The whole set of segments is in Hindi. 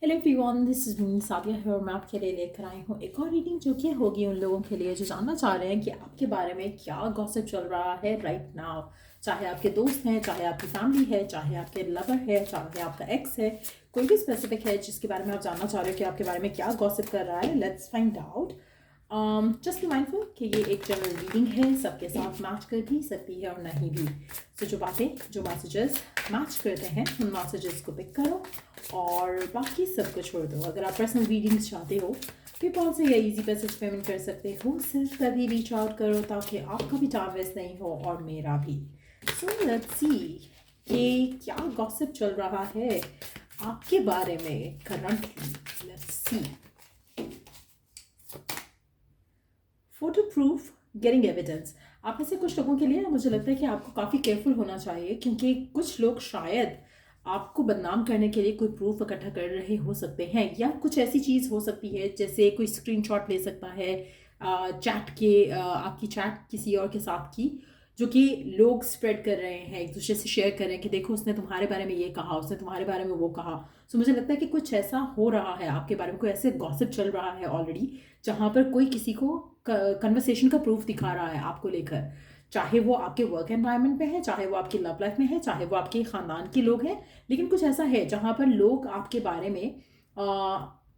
Hello everyone, this is me Sadia है और मैं आपके लिए लेकर आई हूँ एक और रीडिंग जो कि होगी उन लोगों के लिए जो जानना चाह रहे हैं कि आपके बारे में क्या गॉसिप चल रहा है राइट नाउ। चाहे आपके दोस्त हैं, चाहे आपकी फैमिली है, चाहे आपके लवर है, चाहे आपका एक्स है, कोई भी स्पेसिफिक है जिसके बारे में आप जानना चाह रहे हो कि आपके बारे में क्या गॉसिप कर रहा है। Let's find out. Just be mindful कि ये एक जनरल रीडिंग है, सबके साथ मैच कर भी सकती है और नहीं भी। सो जो बातें, जो मैसेजेस मैच करते हैं उन मैसेजेस को पिक करो और बाकी सब कुछ छोड़ दो। अगर आप पर्सनल रीडिंग्स चाहते हो पेपॉल से या इजी पैसेज पेमेंट कर सकते हो। सिर्फ तभी रीच आउट करो ताकि आपका भी टाइम वेस्ट नहीं हो और मेरा भी। सो लेट्स सी कि क्या गॉसिप चल रहा है आपके बारे में currently. Let's see. Photo proof getting evidence. आप में से कुछ लोगों के लिए मुझे लगता है कि आपको काफ़ी केयरफुल होना चाहिए, क्योंकि कुछ लोग शायद आपको बदनाम करने के लिए कोई प्रूफ इकट्ठा कर रहे हो सकते हैं, या कुछ ऐसी चीज़ हो सकती है जैसे कोई स्क्रीनशॉट ले सकता है चैट के, आपकी चैट किसी और के साथ की, जो कि लोग स्प्रेड कर रहे हैं, एक दूसरे से शेयर कर रहे हैं कि देखो उसने तुम्हारे बारे में ये कहा, उसने तुम्हारे बारे में वो कहा। सो मुझे लगता है कि कुछ ऐसा हो रहा है आपके बारे में, कोई ऐसे गॉसिप चल रहा है ऑलरेडी जहाँ पर कोई किसी को कन्वर्सेशन का प्रूफ दिखा रहा है आपको लेकर। चाहे वो आपके वर्क एनवायरनमेंट में है, चाहे वो आपकी लव लाइफ में है, चाहे वो आपके ख़ानदान के लोग हैं, लेकिन कुछ ऐसा है जहाँ पर लोग आपके बारे में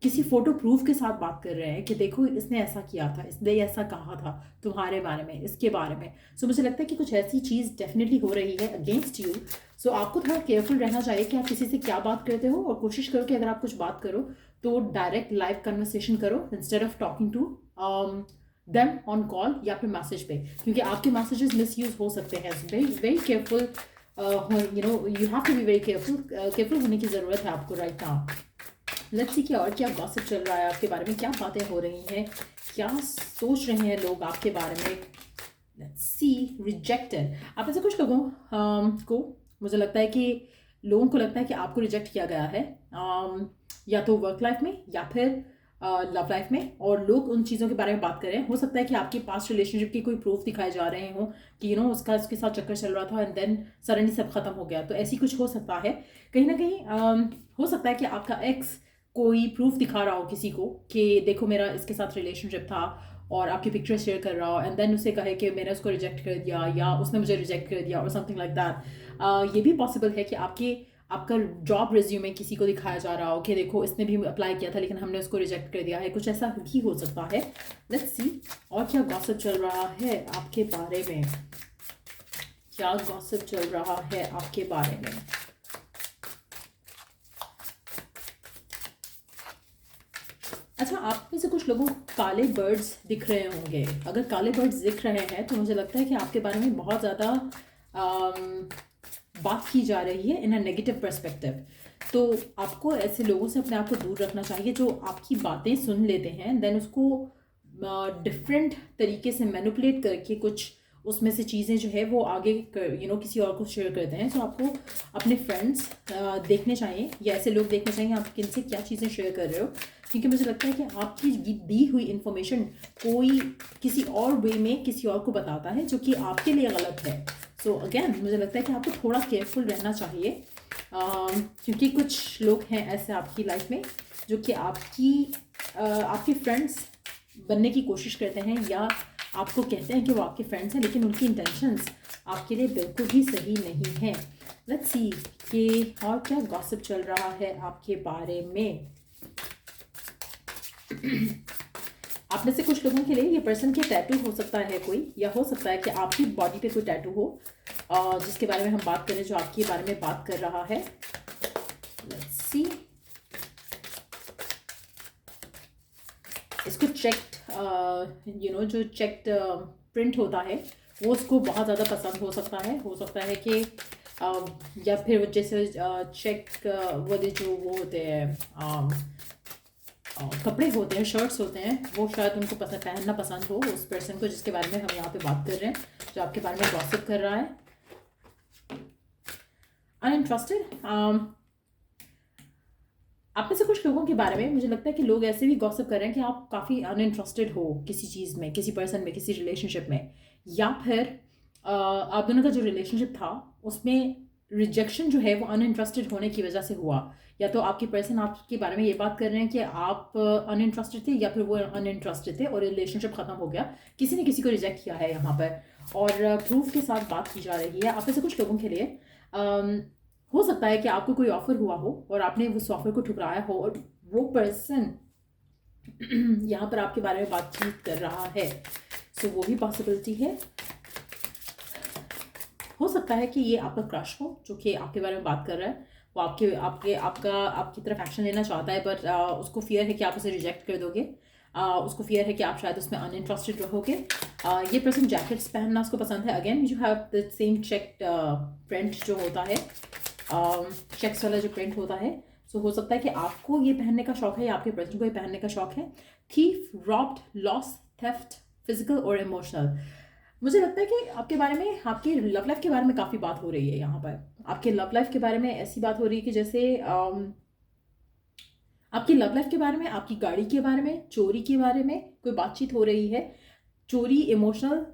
किसी फोटो प्रूफ के साथ बात कर रहे हैं कि देखो इसने ऐसा किया था, इसने ऐसा कहा था तुम्हारे बारे में, इसके बारे में। सो मुझे लगता है कि कुछ ऐसी चीज़ डेफिनेटली हो रही है अगेंस्ट यू। सो आपको थोड़ा केयरफुल रहना चाहिए कि आप किसी से क्या बात करते हो, और कोशिश करो कि अगर आप कुछ बात करो तो डायरेक्ट लाइव कन्वर्सेशन करो instead of talking to them on call या फिर मैसेज पे, क्योंकि आपके मैसेजेस मिस यूज हो सकते हैं। Very very careful, you know you have to be very careful. Careful होने की ज़रूरत है आपको राइट नाउ। लेट्स सी कि और क्या गॉसिप चल रहा है आपके बारे में, क्या बातें हो रही हैं, क्या सोच रहे हैं लोग आपके बारे में। Let's see. रिजेक्टेड। आप में से कुछ लोगों को मुझे लगता है कि लोगों को लगता है कि आपको रिजेक्ट किया गया है, या तो वर्क लाइफ में या फिर लव लाइफ में, और लोग उन चीज़ों के बारे में बात कर रहे हैं। हो सकता है कि आपके पास्ट रिलेशनशिप के कोई प्रूफ दिखाए जा रहे हों कि उसका उसके साथ चक्कर चल रहा था एंड देन सडनली सब खत्म हो गया। तो ऐसी कुछ हो सकता है। कहीं ना कहीं हो सकता है कि आपका एक्स कोई प्रूफ दिखा रहा हो किसी को कि देखो मेरा इसके साथ रिलेशनशिप था, और आपकी पिक्चर शेयर कर रहा हो एंड देन उसे कहे कि मैंने उसको रिजेक्ट कर दिया या उसने मुझे रिजेक्ट कर दिया और समथिंग लाइक दैट। ये भी पॉसिबल है कि आपका जॉब रिज्यूमे किसी को दिखाया जा रहा हो कि देखो इसने भी अप्लाई किया था लेकिन हमने उसको रिजेक्ट कर दिया है। कुछ ऐसा भी हो सकता है। लेट्स सी और क्या गॉसिप चल रहा है आपके बारे में। क्या गॉसिप चल रहा है आपके बारे में। अच्छा, आप में से कुछ लोगों को काले बर्ड्स दिख रहे होंगे। अगर काले बर्ड्स दिख रहे हैं तो मुझे लगता है कि आपके बारे में बहुत ज़्यादा बात की जा रही है इन अ नेगेटिव पर्सपेक्टिव। तो आपको ऐसे लोगों से अपने आप को दूर रखना चाहिए जो आपकी बातें सुन लेते हैं देन उसको डिफरेंट तरीके से मैनिपुलेट करके कुछ उसमें से चीज़ें जो है वो आगे किसी और को शेयर करते हैं। तो आपको अपने फ्रेंड्स देखने चाहिए, या ऐसे लोग देखने चाहिए आप किन से क्या चीज़ें शेयर कर रहे हो, क्योंकि मुझे लगता है कि आपकी दी हुई इन्फॉर्मेशन कोई किसी और वे में किसी और को बताता है जो कि आपके लिए गलत है। सो अगेन मुझे लगता है कि आपको थोड़ा केयरफुल रहना चाहिए, क्योंकि कुछ लोग हैं ऐसे आपकी लाइफ में जो कि आपके फ्रेंड्स बनने की कोशिश करते हैं, या आपको कहते हैं कि वो आपके फ्रेंड्स हैं लेकिन उनकी इंटेंशंस आपके लिए बिल्कुल ही सही नहीं है। लेट्स सी कि और क्या गॉसिप चल रहा है आपके बारे में। आप में से कुछ लोगों के लिए ये पर्सन के टैटू हो सकता है कोई, या हो सकता है कि आपकी बॉडी पे कोई टैटू हो जिसके बारे में हम बात करें, जो आपके बारे में बात कर रहा है। Let's see. इसको चेक्ड जो चेक्ड प्रिंट होता है वो उसको बहुत ज़्यादा पसंद हो सकता है कि या फिर जैसे चेक वाले जो वो होते हैं कपड़े होते हैं, शर्ट्स होते हैं, वो शायद उनको पहनना पसंद हो उस पर्सन को जिसके बारे में हम यहाँ पे बात कर रहे हैं, जो आपके बारे में गॉसिप कर रहा है। अनइंटरेस्टेड। आप में से कुछ लोगों के बारे में मुझे लगता है कि लोग ऐसे भी गॉसिप कर रहे हैं कि आप काफ़ी अनइंटरेस्टेड हो किसी चीज़ में, किसी पर्सन में, किसी रिलेशनशिप में, या फिर आप दोनों का जो रिलेशनशिप था उसमें रिजेक्शन जो है वो अनइंटरेस्टेड होने की वजह से हुआ, या तो आपके पर्सन आपके बारे में ये बात कर रहे हैं कि आप अनइंटरेस्टेड थे, या फिर वो अनइंटरेस्टेड थे और रिलेशनशिप ख़त्म हो गया, किसी ने किसी को रिजेक्ट किया है यहाँ पर, और प्रूफ के साथ बात की जा रही है। आप में से कुछ लोगों के लिए हो सकता है कि आपको कोई ऑफ़र हुआ हो और आपने उस ऑफ़र को ठुकराया हो, और वो पर्सन यहाँ पर आपके बारे में बातचीत कर रहा है। सो वो भी पॉसिबिलिटी है। हो सकता है कि ये आपका क्रश हो जो कि आपके बारे में बात कर रहा है, वो आपकी तरफ एक्शन लेना चाहता है, बट उसको फियर है कि आप उसे रिजेक्ट कर दोगे। उसको फियर है कि आप शायद उसमें अनइंटरेस्टेड रहोगे। ये पर्सन जैकेट्स पहनना उसको पसंद है। Again you have the same check print जो होता है, चेक्स वाला जो प्रिंट होता है। सो हो सकता है कि आपको ये पहनने का शौक है या आपके पर्सन को ये पहनने का शौक है। Thief, robbed, loss, theft, physical और इमोशनल। मुझे लगता है कि आपके बारे में, आपकी लव लाइफ के बारे में काफ़ी बात हो रही है यहाँ पर। आपके लव लाइफ के बारे में ऐसी बात हो रही है कि जैसे आपकी लव लाइफ के बारे में, आपकी गाड़ी के बारे में, चोरी के बारे में कोई बातचीत हो रही है। चोरी इमोशनल,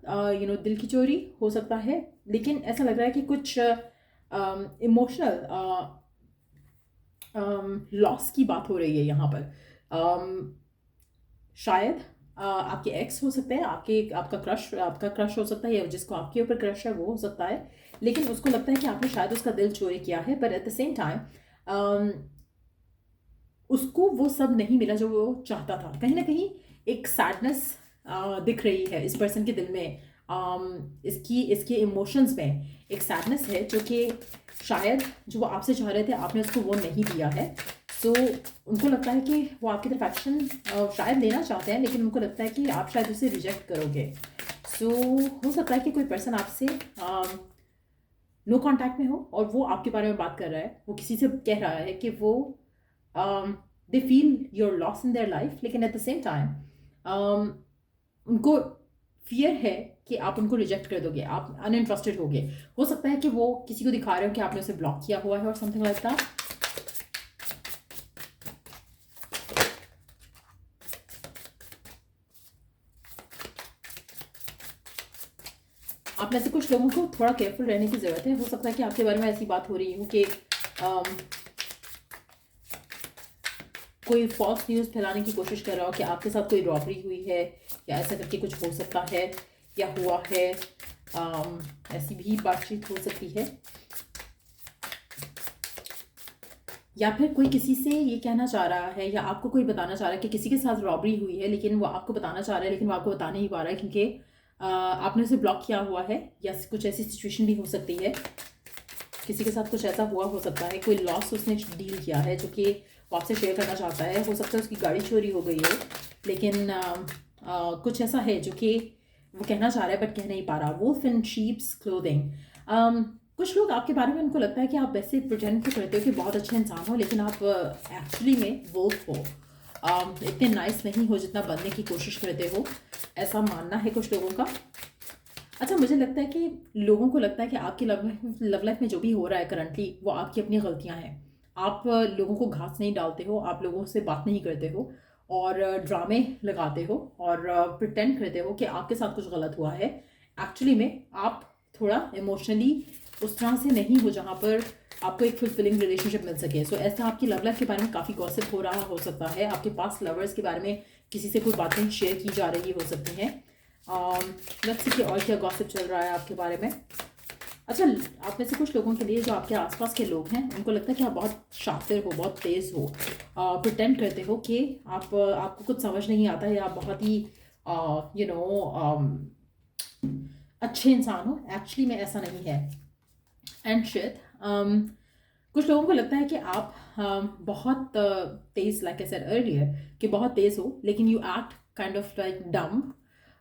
दिल की चोरी हो सकता है, लेकिन ऐसा लग रहा है कि कुछ इमोशनल लॉस की बात हो रही है यहाँ पर। शायद आपके एक्स हो सकते हैं, आपका क्रश हो सकता है, या जिसको आपके ऊपर क्रश है वो हो सकता है, लेकिन उसको लगता है कि आपने शायद उसका दिल चोरी किया है, पर एट द सेम टाइम उसको वो सब नहीं मिला जो वो चाहता था। कहीं ना कहीं एक सैडनेस दिख रही है इस पर्सन के दिल में, इसके इमोशंस में एक सैडनेस है जो कि शायद जो वो आपसे चाह रहे थे आपने उसको वो नहीं दिया है। सो उनको लगता है कि वो आपकी तरफ एक्शन शायद लेना चाहते हैं, लेकिन उनको लगता है कि आप शायद उसे रिजेक्ट करोगे। सो हो सकता है कि कोई पर्सन आपसे नो कांटेक्ट में हो और वो आपके बारे में बात कर रहा है, वो किसी से कह रहा है कि वो they feel your loss in their life, लेकिन एट द सेम टाइम उनको फियर है कि आप उनको रिजेक्ट कर दोगे, आप अनइंटरेस्टेड होगे। हो सकता है कि वो किसी को दिखा रहे हो कि आपने उसे ब्लॉक किया हुआ है और समथिंग लाइक दैट। आप में से कुछ लोगों को थोड़ा केयरफुल रहने की ज़रूरत है। हो सकता है कि आपके बारे में ऐसी बात हो रही हो कि कोई फॉल्स न्यूज़ फैलाने की कोशिश कर रहा हो कि आपके साथ कोई रॉबरी हुई है, या ऐसा करके कुछ हो सकता है या हुआ है। ऐसी भी बातचीत हो सकती है, या फिर कोई किसी से ये कहना चाह रहा है या आपको कोई बताना चाह रहा है कि किसी के साथ रॉबरी हुई है, लेकिन वो आपको बताना चाह रहा है लेकिन वो आपको बता नहीं पा रहा है क्योंकि आपने उसे ब्लॉक किया हुआ है, या कुछ ऐसी सिचुएशन भी हो सकती है। किसी के साथ कुछ ऐसा हुआ हो सकता है, कोई लॉस उसने डील किया है जो कि वो आपसे शेयर करना चाहता है। हो सकता है उसकी गाड़ी चोरी हो गई है, लेकिन कुछ ऐसा है जो कि वो कहना चाह रहा है बट कह नहीं पा रहा। वुल्फ इन शीप्स क्लोथिंग। कुछ लोग आपके बारे में, उनको लगता है कि आप वैसे प्रिटेंड तो करते हो कि बहुत अच्छे इंसान हो, लेकिन आप एक्चुअली में वुल्फ हो। इतने नाइस नहीं हो जितना बनने की कोशिश करते हो, ऐसा मानना है कुछ लोगों का। अच्छा, मुझे लगता है कि लोगों को लगता है कि आपकी लव लाइफ में जो भी हो रहा है करंटली, वो आपकी अपनी गलतियां हैं। आप लोगों को घास नहीं डालते हो, आप लोगों से बात नहीं करते हो, और ड्रामे लगाते हो और प्रिटेंड करते हो कि आपके साथ कुछ गलत हुआ है। एक्चुअली में आप थोड़ा इमोशनली उस तरह से नहीं हो जहाँ पर आपको एक फुलफिलिंग रिलेशनशिप मिल सके। सो ऐसा आपकी लव लाइफ के बारे में काफ़ी गॉसिप हो रहा हो सकता है। आपके पास लवर्स के बारे में किसी से कोई बातें शेयर की जा रही हो सकती हैं। लेट्स सी कि और क्या गॉसिप चल रहा है आपके बारे में। अच्छा, आप में से कुछ लोगों के लिए, जो आपके आसपास के लोग हैं, उनको लगता है कि आप बहुत शातिर हो, बहुत तेज़ हो, प्रिटेंड करते हो कि आपको कुछ समझ नहीं आता है, आप बहुत ही अच्छे इंसान हो। एक्चुअली में ऐसा नहीं है। एंड शिट, कुछ लोगों को लगता है कि आप बहुत तेज़, लाइक आई सेड अर्लियर, कि बहुत तेज़ हो, लेकिन you act kind of like डम।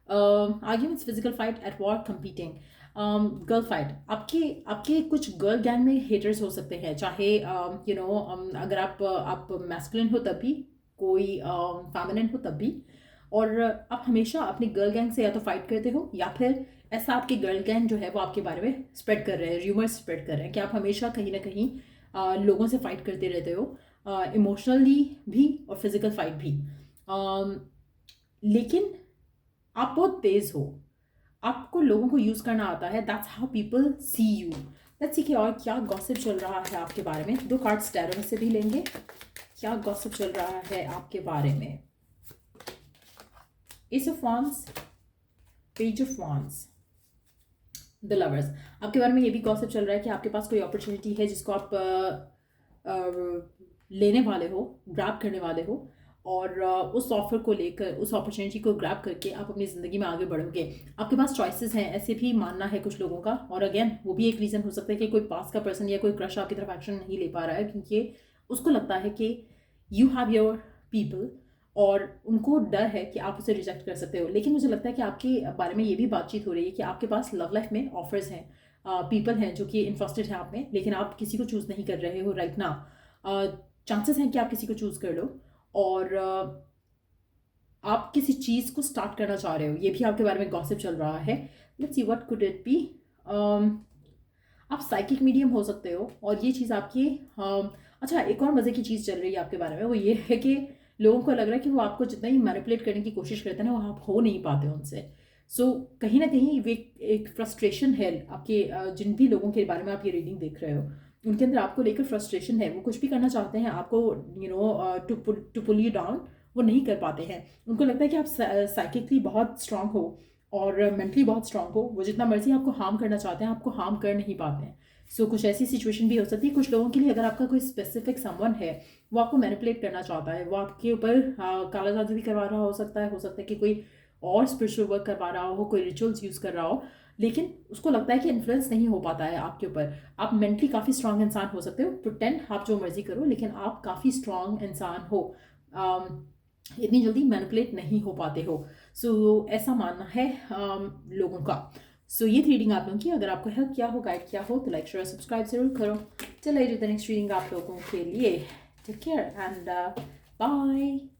Arguments, physical fight, at war, competing, girl fight. आपके कुछ गर्ल गैंग में हेटर्स हो सकते हैं, चाहे अगर आप मैस्कुलिन हो तब भी, कोई फेमिनिन हो तब भी, और आप हमेशा अपनी गर्ल गैंग से या तो फाइट करते हो, या फिर ऐसा आपकी गर्ल गैंग जो है वो आपके बारे में स्प्रेड कर रहे हैं, र्यूमर्स स्प्रेड कर रहे हैं कि आप हमेशा कहीं ना कहीं लोगों से फाइट करते रहते हो, इमोशनली भी और फिजिकल फाइट भी। लेकिन आप बहुत तेज़ हो, आपको लोगों को यूज़ करना आता है। That's how people see you. Let's see कि और क्या गॉसिप चल रहा है आपके बारे में। 2 कार्ड्स टैरो में से भी लेंगे। क्या गॉसिप चल रहा है आपके बारे में। S of wands, page of wands, the lovers. आपके बारे में ये भी गॉसिप चल रहा है कि आपके पास कोई अपॉर्चुनिटी है जिसको आप लेने वाले हो, ग्रैब करने वाले हो, और उस ऑफर को लेकर, उस अपॉर्चुनिटी को ग्रैब करके आप अपनी ज़िंदगी में आगे बढ़ोगे। आपके पास चॉइसेस हैं, ऐसे भी मानना है कुछ लोगों का। और अगेन वो भी एक रीज़न हो सकता है कि कोई पास का पर्सन या कोई क्रश आपकी तरफ एक्शन नहीं ले पा रहा है, क्योंकि उसको लगता है कि यू हैव योर पीपल और उनको डर है कि आप उसे रिजेक्ट कर सकते हो। लेकिन मुझे लगता है कि आपके बारे में ये भी बातचीत हो रही है कि आपके पास लव लाइफ में ऑफर्स हैं, पीपल हैं जो कि इंटरेस्टेड हैं आप में, लेकिन आप किसी को चूज़ नहीं कर रहे हो राइट नाउ। चांसेस हैं कि आप किसी को चूज़ कर लो और आप किसी चीज़ को स्टार्ट करना चाह रहे हो। ये भी आपके बारे में गॉसिप चल रहा है। Let's see what could it be. आप साइकिक मीडियम हो सकते हो और ये चीज़ आपकी अच्छा, एक और मज़े की चीज़ चल रही है आपके बारे में, वो ये है कि लोगों को लग रहा है कि वो आपको जितना ही मैनिपुलेट करने की कोशिश करते हैं ना, वो आप हो नहीं पाते उनसे। सो कहीं ना कहीं वे एक फ्रस्ट्रेशन है आपके, जिन भी लोगों के बारे में आप ये रीडिंग देख रहे हो उनके अंदर आपको लेकर फ्रस्ट्रेशन है। वो कुछ भी करना चाहते हैं आपको, you know, to pull you down, वो नहीं कर पाते हैं। उनको लगता है कि आप साइकिकली बहुत स्ट्रांग हो और मेंटली बहुत स्ट्रांग हो। वो जितना मर्जी आपको हार्म करना चाहते हैं, आपको हार्म कर नहीं पाते हैं। सो कुछ ऐसी सिचुएशन भी हो सकती है कुछ लोगों के लिए। अगर आपका कोई स्पेसिफिक समवन है, वो आपको मैनिपुलेट करना चाहता है, वो आपके ऊपर काला जादू भी करवा रहा हो सकता है कि कोई और स्पिरिचुअल वर्क करवा रहा हो, कोई रिचुअल्स यूज़ कर रहा हो, लेकिन उसको लगता है कि इन्फ्लुएंस नहीं हो पाता है आपके ऊपर। आप मेंटली काफ़ी स्ट्रांग इंसान हो सकते हो, प्रिटेंड आप जो मर्जी करो, लेकिन आप काफ़ी स्ट्रांग इंसान हो, इतनी जल्दी मैनिपुलेट नहीं हो पाते हो। सो ऐसा मानना है लोगों का। सो ये रीडिंग आप लोगों की अगर आपको हेल्प किया हो, गाइड किया हो, तो लाइक शेयर सब्सक्राइब जरूर करो। चलिए द नेक्स्ट रीडिंग आप लोगों के लिए। Take care and bye.